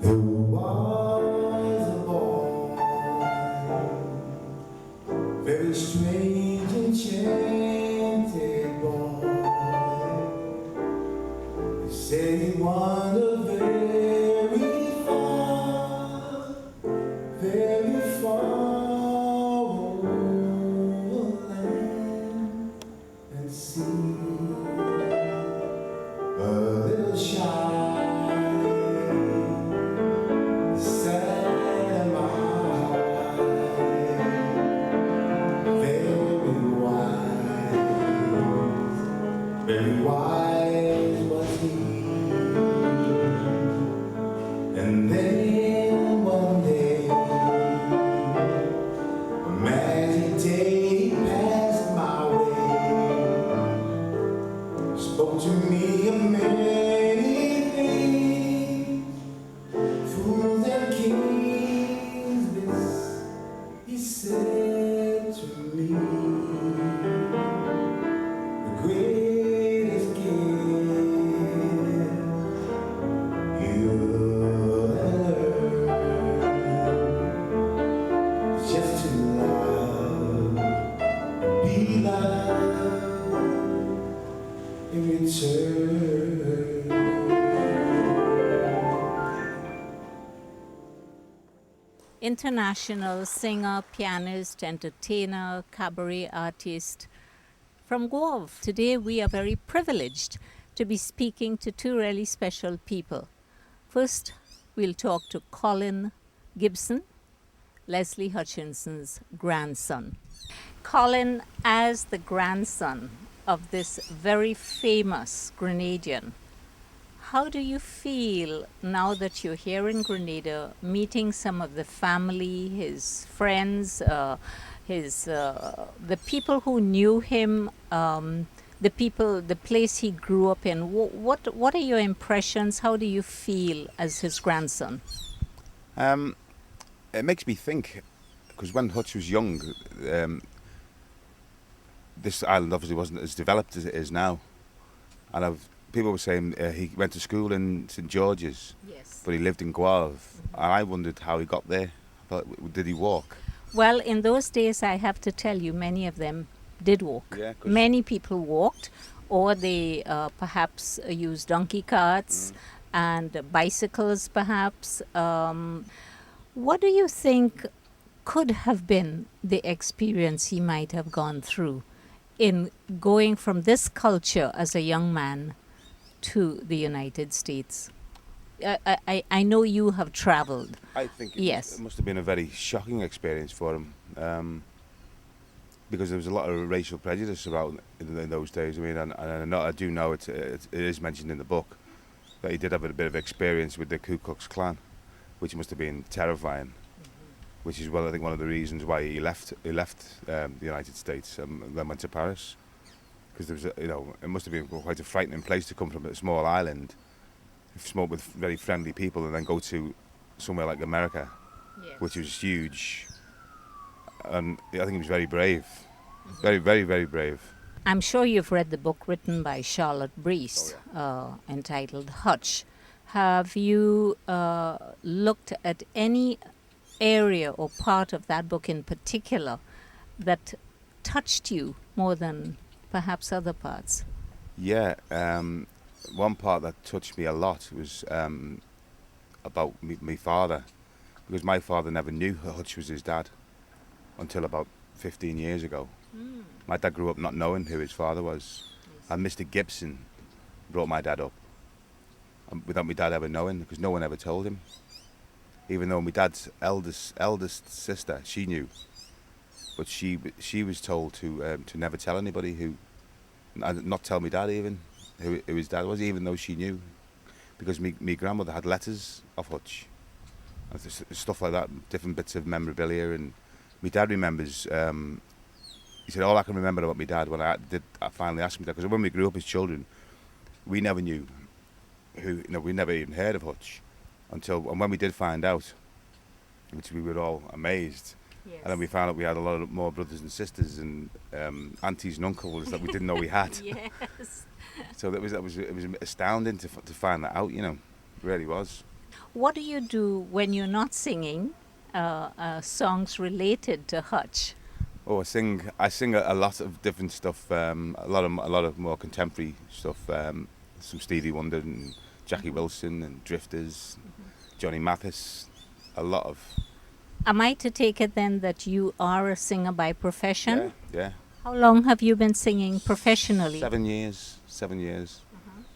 There was a boy, very strange, enchanted boy. They say he wandered very far over land and sea. A little shy, sad in my heart, very wise was he. And then one day, a magic day passed my way, spoke to me of many things, fools and kings. This he said to me, the greatest gift you'll ever learn is just to love and be loved in return. International singer, pianist, entertainer, cabaret artist from Guelph. Today we are very privileged to be speaking to two really special people. First, we'll talk to Colin Gibson, Leslie Hutchinson's grandson. Colin, as the grandson of this very famous Grenadian, how do you feel now that you're here in Grenada, meeting some of the family, his friends, the people who knew him, the place he grew up in? What are your impressions? How do you feel as his grandson? It makes me think, because when Hutch was young, this island obviously wasn't as developed as it is now, and people were saying he went to school in St George's, Yes. but he lived in Guelph, and I wondered how he got there. I thought, did he walk? Well, in those days, I have to tell you, many of them did walk. Yeah, 'cause- Many people walked, or they perhaps used donkey carts and bicycles, perhaps. What do you think could have been the experience he might have gone through in going from this culture as a young man to the United States? I know you have traveled. I think Yes. it must have been a very shocking experience for him, because there was a lot of racial prejudice around in those days. I mean, and I do know it is mentioned in the book that he did have a bit of experience with the Ku Klux Klan, which must have been terrifying. Which is, I think, one of the reasons why he left the United States and then went to Paris, because there was, it must have been quite a frightening place to come from a small island, smoke with very friendly people, and then go to somewhere like America, Yes. which was huge. And I think he was very brave, very, very, very brave. I'm sure you've read the book written by Charlotte Breese, entitled Hutch. Have you looked at any area or part of that book in particular that touched you more than perhaps other parts? Yeah, one part that touched me a lot was about my father, because my father never knew Hutch was his dad until about 15 years ago. My dad grew up not knowing who his father was, and Mr. Gibson brought my dad up without my dad ever knowing, because no one ever told him. Even though my dad's eldest sister, she knew, but she was told to never tell anybody, and not tell my dad even who his dad was, even though she knew, because my grandmother had letters of Hutch and stuff like that, different bits of memorabilia, and my dad remembers. He said, all I can remember about my dad when I finally asked my dad, because when we grew up as children, we never knew who, we never even heard of Hutch and when we did find out, which we were all amazed. Yes. And then we found out we had a lot more brothers and sisters and aunties and uncles that we didn't know we had. Yes. So it was astounding to find that out. It really was. What do you do when you're not singing songs related to Hutch? Oh, I sing a lot of different stuff. A lot of more contemporary stuff. Some Stevie Wonder and Jackie Wilson and Drifters, Johnny Mathis. A lot of. Am I to take it then that you are a singer by profession? Yeah. How long have you been singing professionally? 7 years. 7 years.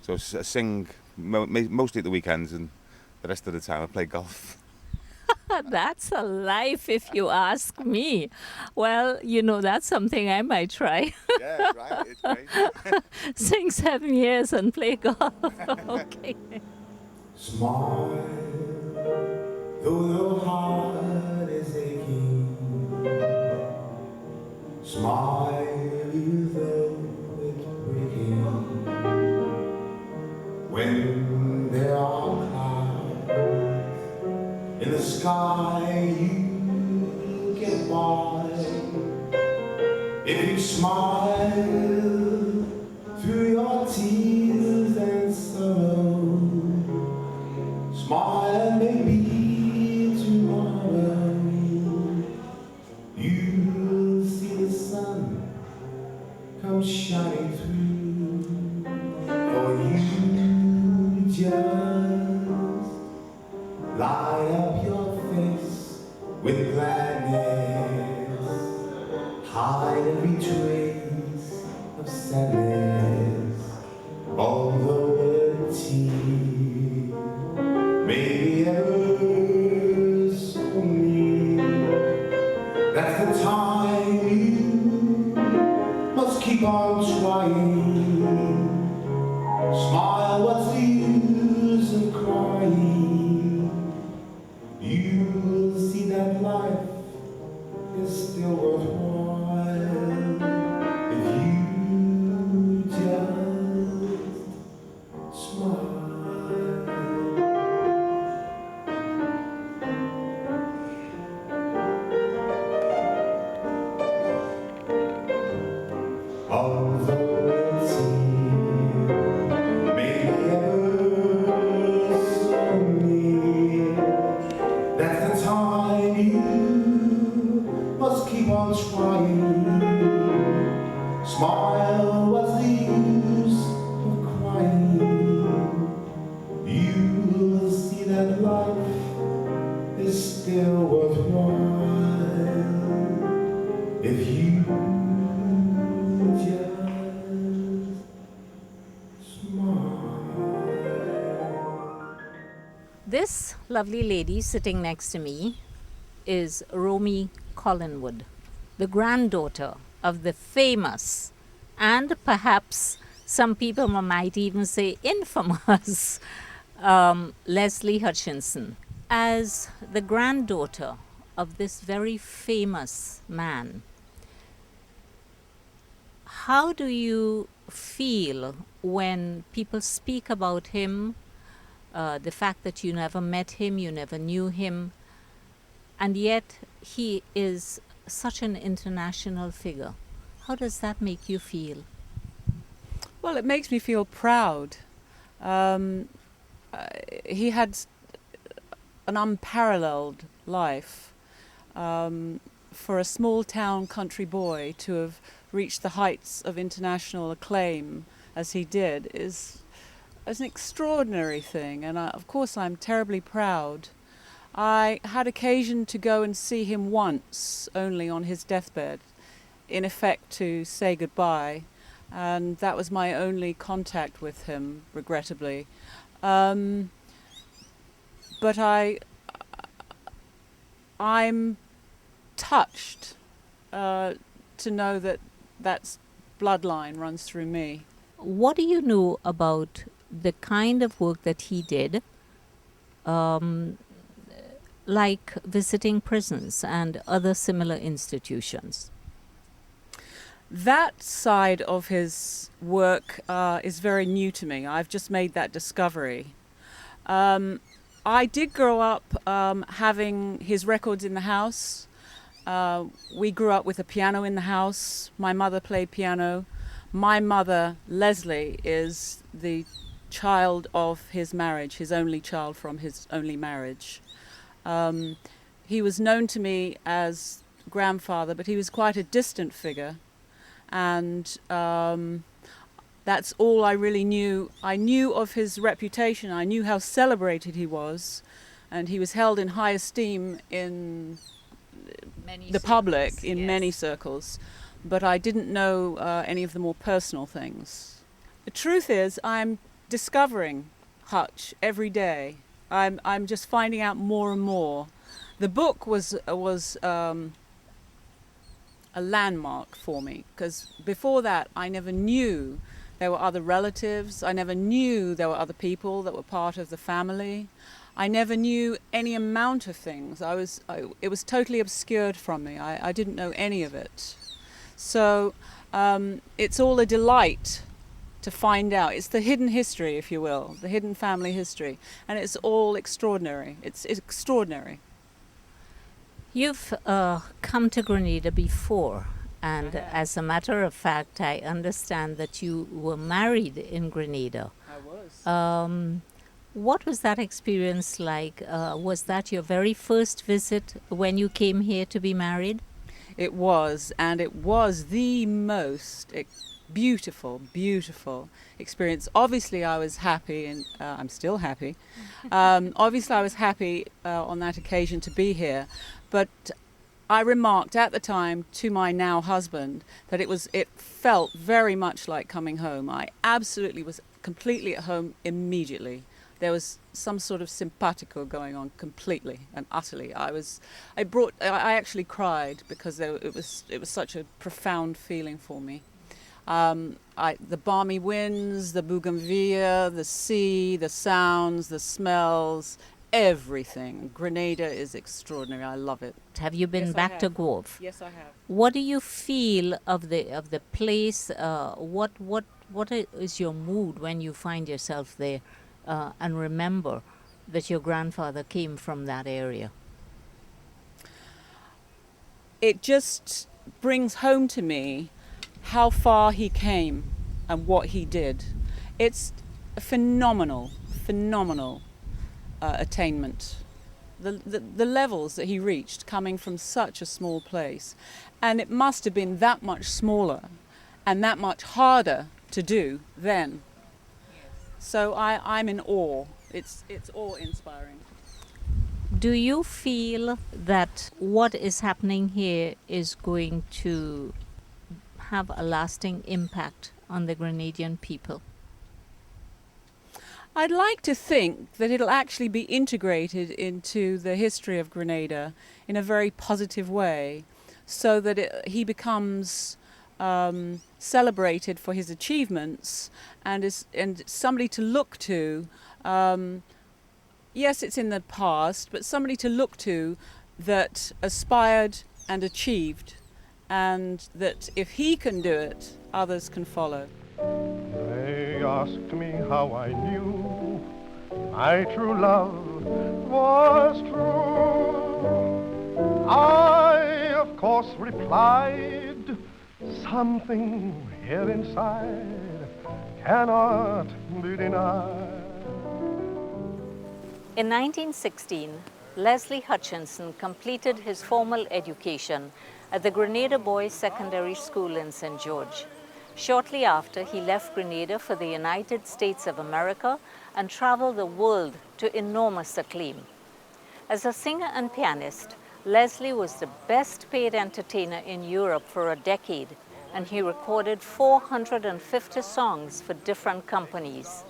So I sing mostly at the weekends, and the rest of the time I play golf. That's a life, if you ask me. Well, you know, that's something I might try. Yeah, right. It's great. Sing 7 years and play golf. Okay. Smile, though the heart is aching. Smile, even though it's breaking. When there are clouds in the sky, you get by. If you smile through your tears and sorrow, smile and maybe tomorrow you'll see the sun come shining through. For you just light up your face with gladness, hide every trace of sadness, although a tear may be ever so near. That's the time you must keep on trying. Smile, what's the use of crying? You'll see that life is still worthwhile if you just smile. Although it's here, maybe ever so near, that's the time you must keep on trying. Smile, what's the use of crying? You'll see that life is still worthwhile if you just smile. This lovely lady sitting next to me is Romy Collingwood, the granddaughter of the famous and perhaps some people might even say infamous Leslie Hutchinson. As the granddaughter of this very famous man, how do you feel when people speak about him, the fact that you never met him, you never knew him, and yet he is such an international figure? How does that make you feel? Well, it makes me feel proud. He had an unparalleled life. For a small town country boy to have reached the heights of international acclaim as he did is an extraordinary thing, and of course I'm terribly proud. I had occasion to go and see him once, only on his deathbed, in effect to say goodbye, and that was my only contact with him, regrettably. But I'm touched to know that that bloodline runs through me. What do you know about the kind of work that he did, like visiting prisons and other similar institutions? That side of his work is very new to me. I've just made that discovery. I did grow up having his records in the house. We grew up with a piano in the house. My mother played piano. My mother, Leslie, is the child of his marriage, his only child from his only marriage. He was known to me as grandfather, but he was quite a distant figure, and that's all I really knew. I knew of his reputation. I knew how celebrated he was, and he was held in high esteem in the public, in many circles, but I didn't know any of the more personal things. The truth is, I'm discovering Hutch every day. I'm just finding out more and more. The book was a landmark for me, because before that I never knew there were other relatives. I never knew there were other people that were part of the family. I never knew any amount of things. It was totally obscured from me. I didn't know any of it. So it's all a delight to find out. It's the hidden history, if you will, the hidden family history. And it's all extraordinary. It's extraordinary. You've come to Grenada before, and as a matter of fact, I understand that you were married in Grenada. I was. What was that experience like? Was that your very first visit when you came here to be married? It was, and it was the most beautiful, beautiful experience. Obviously, I was happy, and I'm still happy. Obviously, I was happy on that occasion to be here, but I remarked at the time to my now husband that it felt very much like coming home. I absolutely was completely at home immediately. There was some sort of simpatico going on completely and utterly. I actually cried because it was such a profound feeling for me. The balmy winds, the bougainvillea, the sea, the sounds, the smells, everything. Grenada is extraordinary. I love it. Have you been back to Guelph? Yes, I have. What do you feel of the place? What is your mood when you find yourself there and remember that your grandfather came from that area? It just brings home to me how far he came and what he did. It's a phenomenal attainment. The levels that he reached coming from such a small place. And it must have been that much smaller and that much harder to do then. So I'm in awe. It's awe-inspiring. Do you feel that what is happening here is going to have a lasting impact on the Grenadian people? I'd like to think that it'll actually be integrated into the history of Grenada in a very positive way, so that he becomes celebrated for his achievements and somebody to look to. Yes, it's in the past, but somebody to look to that aspired and achieved, and that if he can do it, others can follow. They asked me how I knew my true love was true. I, of course, replied, something here inside cannot be denied. In 1916, Leslie Hutchinson completed his formal education at the Grenada Boys Secondary School in St. George. Shortly after, he left Grenada for the United States of America and traveled the world to enormous acclaim. As a singer and pianist, Leslie was the best paid entertainer in Europe for a decade, and he recorded 450 songs for different companies.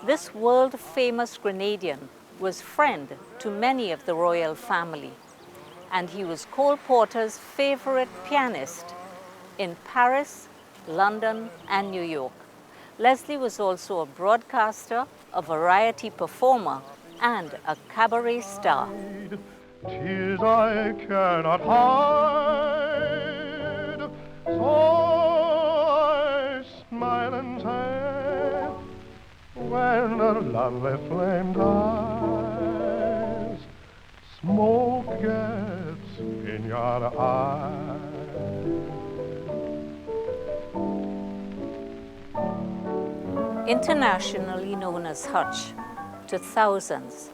This world-famous Grenadian was friend to many of the royal family, and he was Cole Porter's favorite pianist in Paris, London, and New York. Leslie was also a broadcaster, a variety performer, and a cabaret star. Tears I cannot hide, so I smile and say, when a lovely flame dies, smoke gets in your eyes. Internationally known known as Hutch to thousands